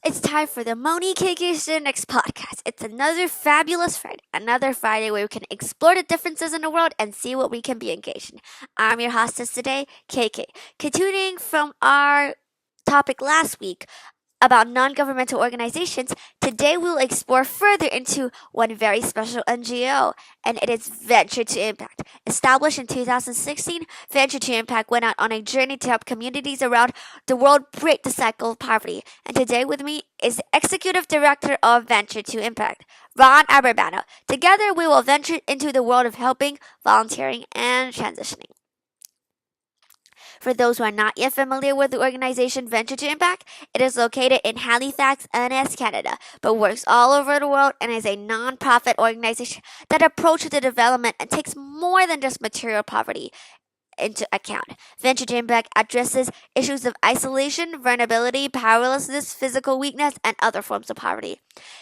It's time for the Moni KK Next podcast. It's another fabulous Friday, another Friday where we can explore the differences in the world and see what we can be engaged in. I'm your hostess today, KK. Continuing from our topic last week about non governmental organizations, today we'll explore further into one very special NGO, and it is Venture to Impact. Established in 2016, Venture to Impact went out on a journey to help communities around the world break the cycle of poverty. And today with me is the Executive Director of Venture to Impact, Ron Aberbano. Together we will venture into the world of helping, volunteering, and transitioning. For those who are not yet familiar with the organization Venture to Impact, it is located in Halifax, NS, Canada, but works all over the world and is a non-profit organization that approaches the development and takes more than just material poverty into account. Venture to Impact addresses issues of isolation, vulnerability, powerlessness, physical weakness, and other forms of poverty.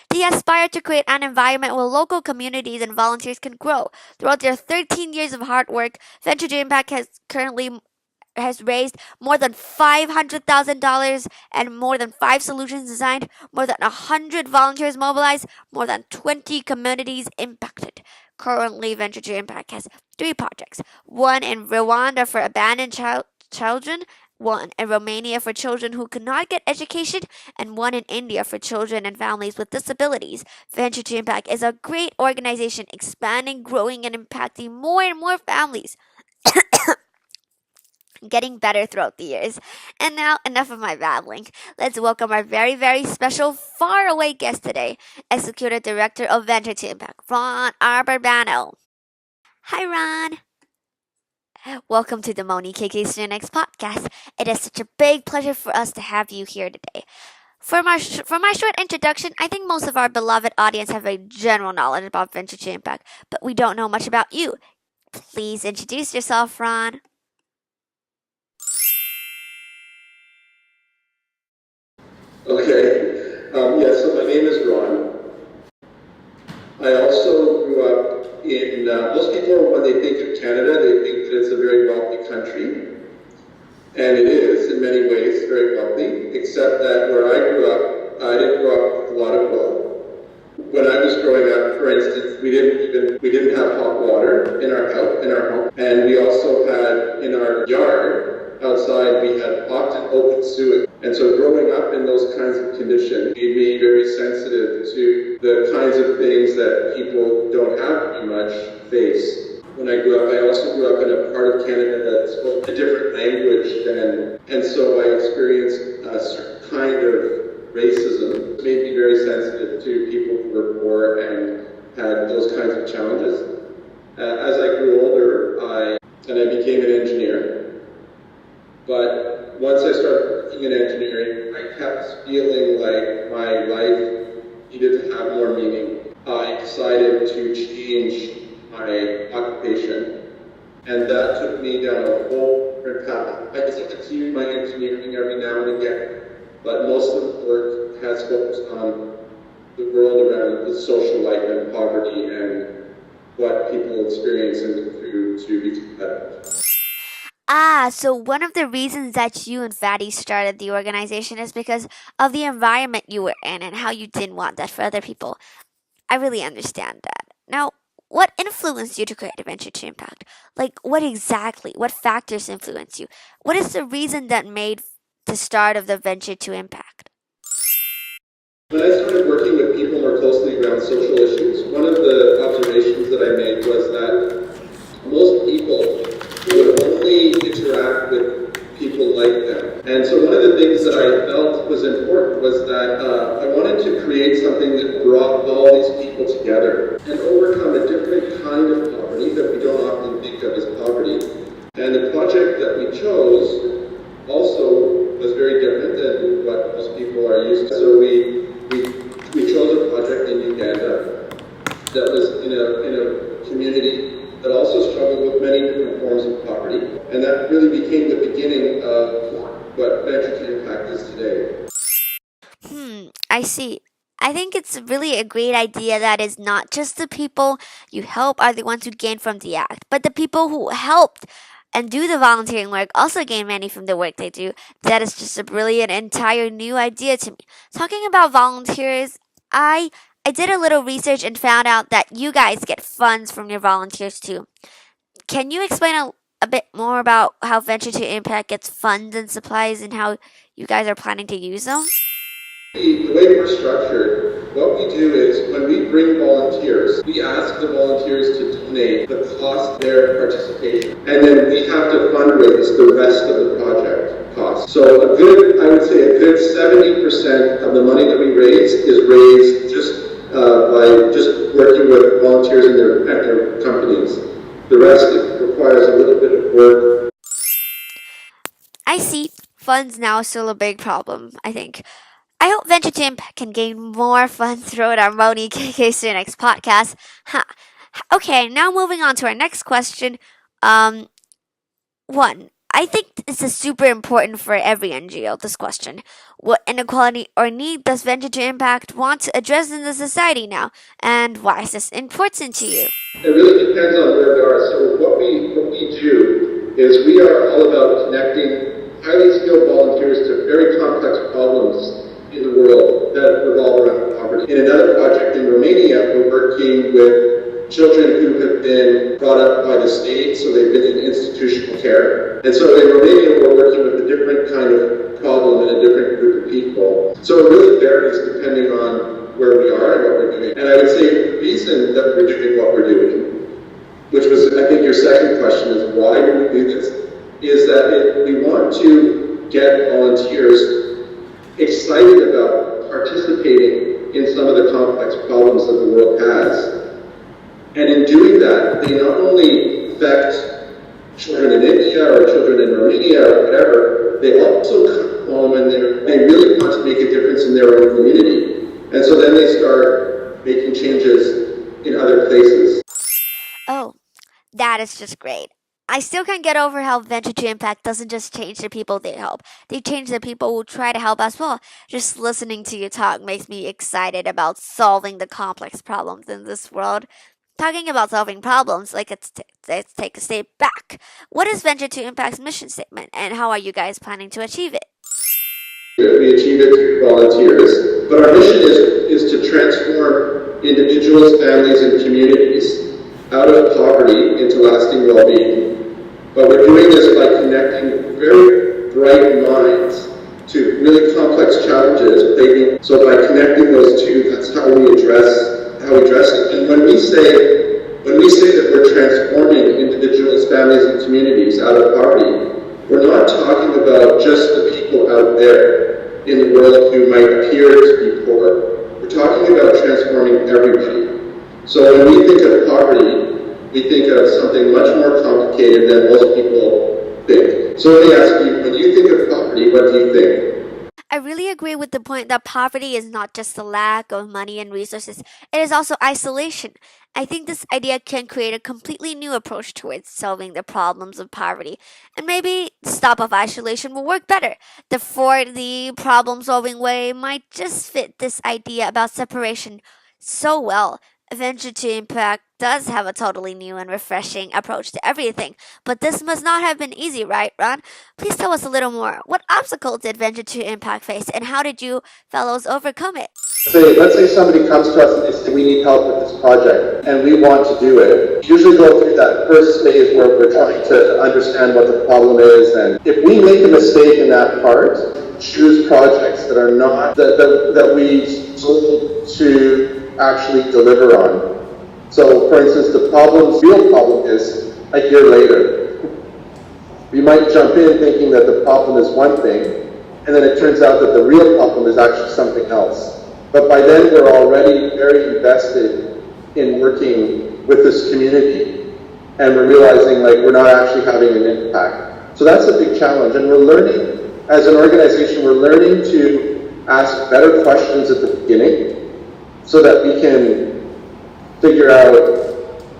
They aspire to create an environment where local communities and volunteers can grow. Throughout their 13 years of hard work, Venture to Impact has raised more than $500,000 and more than 5 solutions designed, more than 100 volunteers mobilized, more than 20 communities impacted. Currently, Venture to Impact has 3 projects: one in Rwanda for abandoned children, one in Romania for children who could not get education, and one in India for children and families with disabilities. Venture to Impact is a great organization expanding, growing, and impacting more and more families, getting better throughout the years. And now, enough of my babbling. Let's welcome our very, very special, faraway guest today, Executive Director of Venture to Impact, Ron Arborbano. Hi, Ron. Welcome to the Moni KK Next podcast. It is such a big pleasure for us to have you here today. For my short introduction, I think most of our beloved audience have a general knowledge about Venture to Impact, but we don't know much about you. Please introduce yourself, Ron. Okay. So my name is Ron. I also grew up in, most people, when they think of Canada, they think that it's a very wealthy country. And it is, in many ways, very wealthy, except that where I grew up, I didn't grow up with a lot of wealth. When I was growing up, for instance, we didn't have hot water in our home. And we also had, in our yard, outside, we had often open sewage. And so growing up in those kinds of conditions made me very sensitive to the kinds of things that people don't have very much face. When I grew up, I also grew up in a part of Canada that spoke a different language and so I experienced a certain kind of racism. It made me very sensitive to people who were poor and had those kinds of challenges. As I grew older, I became an engineer. But once I started working in engineering, I kept feeling like my life needed to have more meaning. I decided to change my occupation, and that took me down a whole different path. I just continue my engineering every now and again, but most of the work has focused on the world around the social life and poverty and what people experience and go through to be better. So one of the reasons that you and Fatty started the organization is because of the environment you were in and how you didn't want that for other people. I really understand that. Now, what influenced you to create a Venture to Impact? What factors influenced you? What is the reason that made the start of the Venture to Impact? When I started working with people more closely around social issues, one of the observations that I made was that most people would only interact with people like them. And so one of the things that I felt was important was that I wanted to create something that brought all these people together and overcome a different kind of poverty that we don't often think of as poverty. And the project that we chose also was very different than what most people are used to. So we chose a project in Uganda that was in a community that also struggled with many different forms of poverty. And that really became the beginning of what Venture to Impact is today. I see. I think it's really a great idea that is not just the people you help are the ones who gain from the act, but the people who helped and do the volunteering work also gain money from the work they do. That is just a brilliant, entire new idea to me. Talking about volunteers, I did a little research and found out that you guys get funds from your volunteers too. Can you explain a bit more about how Venture to Impact gets funds and supplies and how you guys are planning to use them? The way we're structured, what we do is when we bring volunteers, we ask the volunteers to donate the cost of their participation. And then we have to fundraise the rest of the project cost. So I would say a good 70% of the money that we raise is raised just by just working with volunteers and their companies. The rest requires a little bit of work. I see. Funds now is still a big problem, I think. I hope Venture to Impact can gain more funds throughout our Moni KK next podcast. Huh. Okay, now moving on to our next question. Um, One, I think this is super important for every NGO, this question. What inequality or need does Venture to Impact want to address in the society now? And why is this important to you? It really depends on where we are. So what we do is we are all about connecting highly skilled volunteers to very complex problems in the world that revolve around poverty. In another project in Romania, we're working with children who have been brought up by the state, so they've been in institutional care. And so in Romania, we're working with a different kind of problem and a different group of people. So it really varies depending on where we are and what we're doing. And I would say the reason that we're doing what we're doing, which was, I think, your second question is why do we do this, is that we want to get volunteers excited about participating in some of the complex problems that the world has. And in doing that, they not only affect children in India or children in Romania or whatever, they also come home and they really want to make a difference in their own community. And so then they start making changes in other places. Oh, that is just great. I still can't get over how Venture to Impact doesn't just change the people they help. They change the people who try to help as well. Just listening to you talk makes me excited about solving the complex problems in this world. Talking about solving problems, let's take a step back. What is Venture to Impact's mission statement, and how are you guys planning to achieve it? We achieve it through volunteers, but our mission is to transform individuals, families, and communities out of poverty into lasting well-being. But we're doing this by connecting very bright minds to really complex challenges. So by connecting those two, that's how we address it. And when we say that we're transforming individuals, families, and communities out of poverty, we're not talking about just the people out there in the world who might appear to be poor. We're talking about transforming everybody. So when we think of poverty, we think of something much more complicated than most people think. So let me ask you, when you think of poverty, what do you think? I really agree with the point that poverty is not just the lack of money and resources, it is also isolation. I think this idea can create a completely new approach towards solving the problems of poverty. And maybe the stop of isolation will work better. The problem solving way might just fit this idea about separation so well. Venture to Impact does have a totally new and refreshing approach to everything, but this must not have been easy, right, Ron? Please tell us a little more. What obstacles did Venture to Impact face, and how did you fellows overcome it? Let's say somebody comes to us and they say, we need help with this project, and we want to do it. We usually go through that first phase where we're trying to understand what the problem is, and if we make a mistake in that part, choose projects that are not, that we sold to actually deliver on. So, for instance, the real problem is a year later. We might jump in thinking that the problem is one thing, and then it turns out that the real problem is actually something else. But by then, we're already very invested in working with this community, and we're realizing we're not actually having an impact. So that's a big challenge, and we're learning, as an organization, we're learning to ask better questions at the beginning, so that we can figure out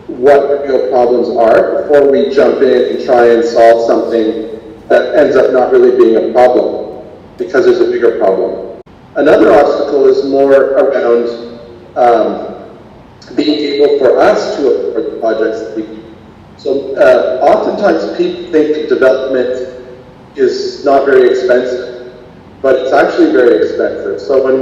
what the real problems are before we jump in and try and solve something that ends up not really being a problem, because there's a bigger problem. Another obstacle is more around being able for us to afford the projects that we do. So oftentimes people think that development is not very expensive, but it's actually very expensive. So when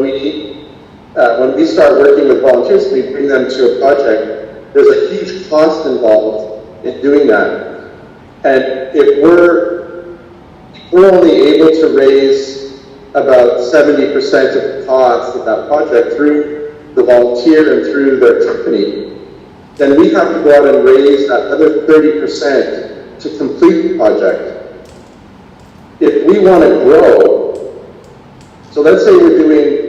we start working with volunteers, we bring them to a project, there's a huge cost involved in doing that. And if we're only able to raise about 70% of the cost of that project through the volunteer and through their company, then we have to go out and raise that other 30% to complete the project. If we want to grow, so let's say we're doing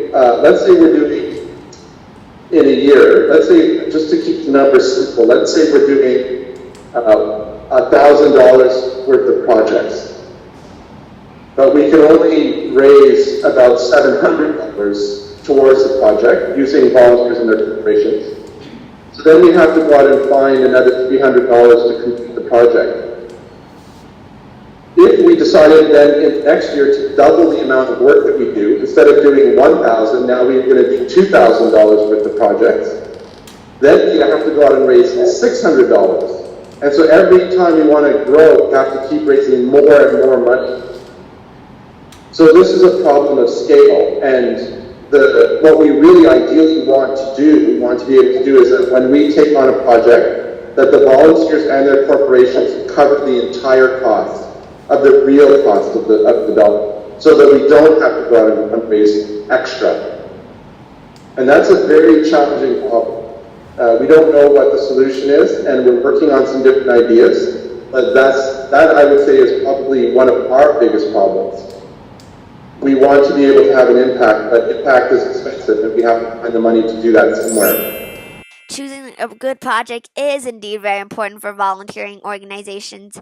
in a year, let's say, just to keep the numbers simple, let's say we're doing $1,000 worth of projects, but we can only raise about $700 towards the project using volunteers and their corporations. So then we have to go out and find another $300 to complete the project. If we decided then in next year to double the amount of work that we do, instead of doing $1,000, now we're going to do $2,000 worth of projects, then we have to go out and raise $600. And so every time we want to grow, we have to keep raising more and more money. So this is a problem of scale, and what we really ideally want to be able to do is that when we take on a project, that the volunteers and their corporations cover the entire cost of the real cost of the development, so that we don't have to go out and raise extra. And that's a very challenging problem. We don't know what the solution is, and we're working on some different ideas, but that I would say is probably one of our biggest problems. We want to be able to have an impact, but impact is expensive, and we have to find the money to do that somewhere. Choosing a good project is indeed very important for volunteering organizations.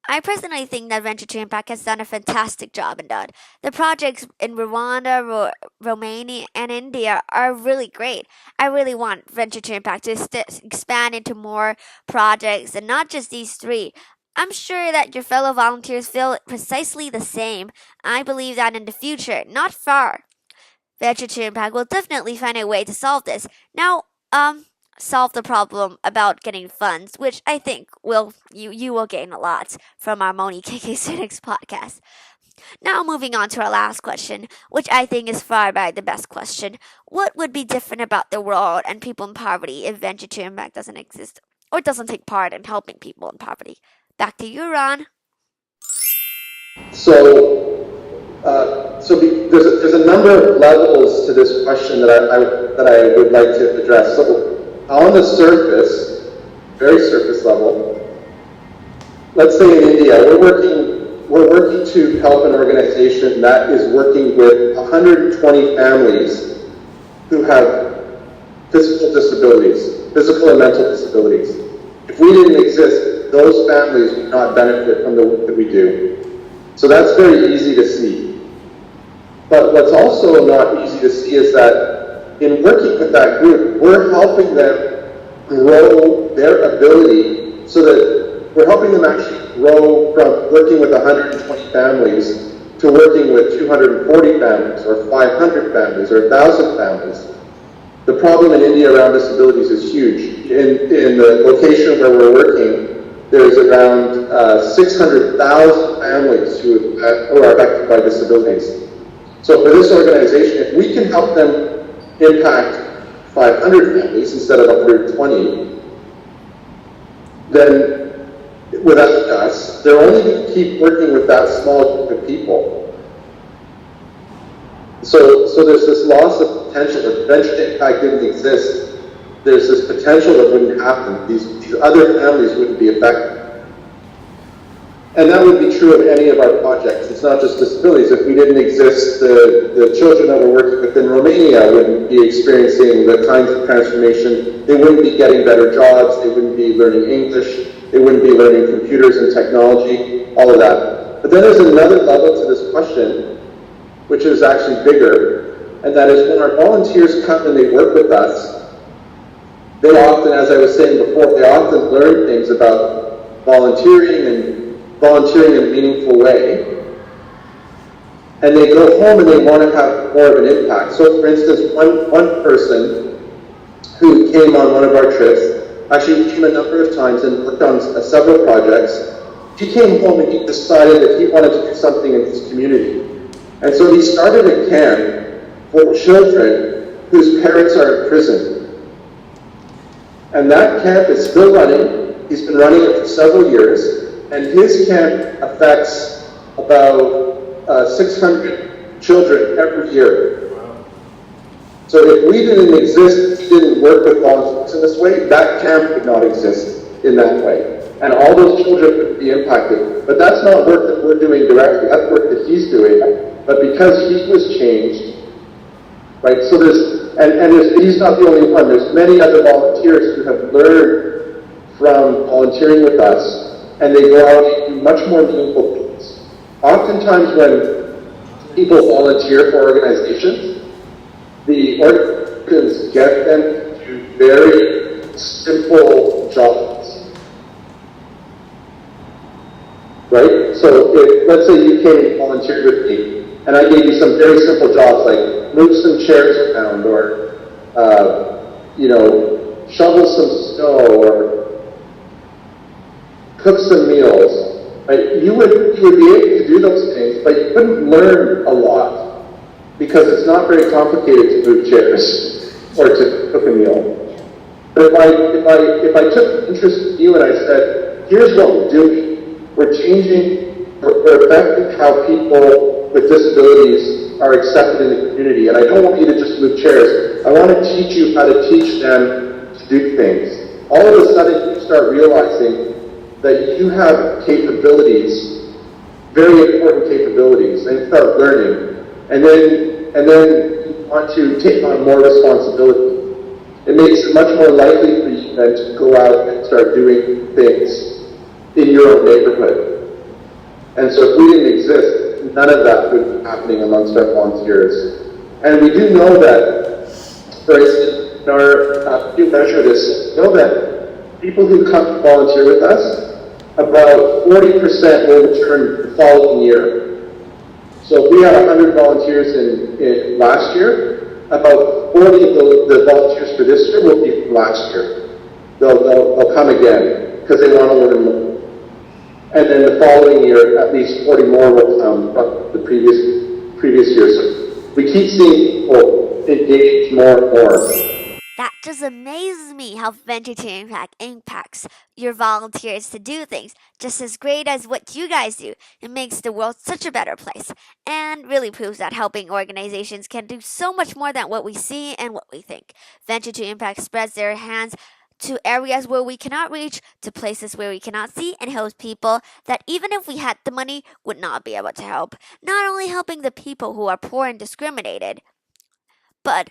I personally think that Venture to Impact has done a fantastic job in that. The projects in Rwanda, Romania, and India are really great. I really want Venture to Impact to expand into more projects, and not just these three. I'm sure that your fellow volunteers feel precisely the same. I believe that in the future, not far, Venture to Impact will definitely find a way to solve this. Now, solve the problem about getting funds, which I think you will gain a lot from our Moni KK Cynics podcast. Now moving on to our last question, which I think is far by the best question. What would be different about the world and people in poverty if Venture to Impact doesn't exist or doesn't take part in helping people in poverty? Back to you, Ron. There's a number of levels to this question that I would like to address. So on the surface, very surface level, let's say in India, we're working to help an organization that is working with 120 families who have physical disabilities, physical and mental disabilities. If we didn't exist, those families would not benefit from the work that we do. So that's very easy to see. But what's also not easy to see is that in working with that group, we're helping them grow their ability so that we're helping them actually grow from working with 120 families to working with 240 families or 500 families or 1,000 families. The problem in India around disabilities is huge. In the location where we're working, there's around 600,000 families who are affected by disabilities. So for this organization, if we can help them impact 500 families instead of 120, then without us, they're only going to keep working with that small group of people. So there's this loss of potential. If Venture to Impact didn't exist, there's this potential that wouldn't happen. These other families wouldn't be affected. And that would be true of any of our projects. It's not just disabilities. If we didn't exist, the children that we're working with in Romania wouldn't be experiencing the kinds of transformation. They wouldn't be getting better jobs. They wouldn't be learning English. They wouldn't be learning computers and technology, all of that. But then there's another level to this question, which is actually bigger, and that is when our volunteers come and they work with us, they often, as I was saying before, they often learn things about volunteering in a meaningful way, and they go home and they want to have more of an impact. So for instance, one person who came on one of our trips Actually, he came a number of times and worked on several projects. He came home and he decided that he wanted to do something in his community. And so he started a camp for children whose parents are in prison. And that camp is still running. He's been running it for several years. And his camp affects about 600 children every year. So if we didn't exist, if we didn't work with volunteers in this way, that camp would not exist in that way. And all those children would be impacted. But that's not work that we're doing directly, that's work that he's doing. But because he was changed, right, so he's not the only one, there's many other volunteers who have learned from volunteering with us, and they go out and do much more meaningful things. Oftentimes when people volunteer for organizations, the organizations get them to do very simple jobs, right? So if, let's say you came and volunteered with me, and I gave you some very simple jobs like move some chairs around, or shovel some snow, or cook some meals, right? You would be able to do those things, but you couldn't learn a lot, because it's not very complicated to move chairs or to cook a meal. But if I took interest in you and I said, here's what we're doing, we're changing, we're affecting how people with disabilities are accepted in the community, and I don't want you to just move chairs, I want to teach you how to teach them to do things. All of a sudden you start realizing that you have capabilities, very important capabilities, and you start learning. And then you want to take on more responsibility. It makes it much more likely for you then to go out and start doing things in your own neighborhood. And so if we didn't exist, none of that would be happening amongst our volunteers. And we do know that, for instance, in our we measure this, know that people who come to volunteer with us, about 40% will return the following year. So if we had 100 volunteers in last year, about 40 of the volunteers for this year will be from last year. They'll come again because they want to learn more. And then the following year, at least 40 more will come from the previous year. So we keep seeing people engage more and more. That just amazes me how Venture to Impact impacts your volunteers to do things just as great as what you guys do. It makes the world such a better place and really proves that helping organizations can do so much more than what we see and what we think. Venture to Impact spreads their hands to areas where we cannot reach, to places where we cannot see, and helps people that even if we had the money would not be able to help. Not only helping the people who are poor and discriminated, but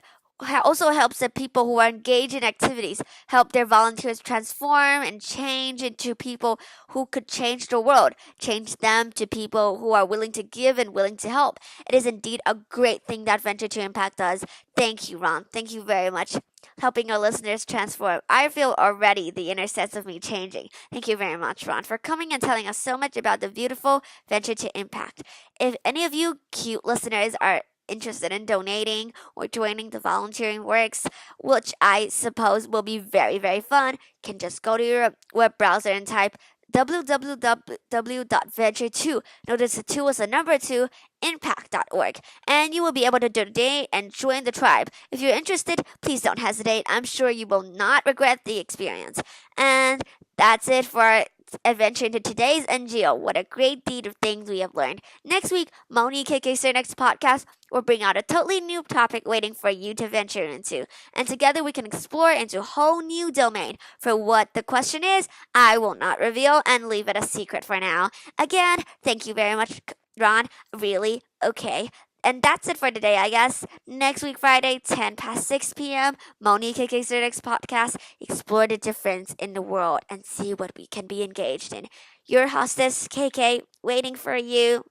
also helps the people who are engaged in activities help their volunteers transform and change into people who could change the world, change them to people who are willing to give and willing to help. It is indeed a great thing that Venture to Impact does. Thank you, Ron. Thank you very much. Helping our listeners transform. I feel already the inner sense of me changing. Thank you very much, Ron, for coming and telling us so much about the beautiful Venture to Impact. If any of you cute listeners are interested in donating or joining the volunteering works, which I suppose will be very, very fun, can just go to your web browser and type www.venture2, notice the 2 is a number 2, impact.org, and you will be able to donate and join the tribe. If you're interested, please don't hesitate. I'm sure you will not regret the experience. And that's it for adventure into today's NGO. What a great deed of things we have learned. Next week, Moni KK's next podcast will bring out a totally new topic waiting for you to venture into. And together we can explore into a whole new domain. For what the question is, I will not reveal and leave it a secret for now. Again, thank you very much, Ron. Really? Okay. And that's it for today, I guess. Next week, Friday, 10 past 6 p.m., Moni KK's next podcast, explore the difference in the world and see what we can be engaged in. Your hostess, KK, waiting for you.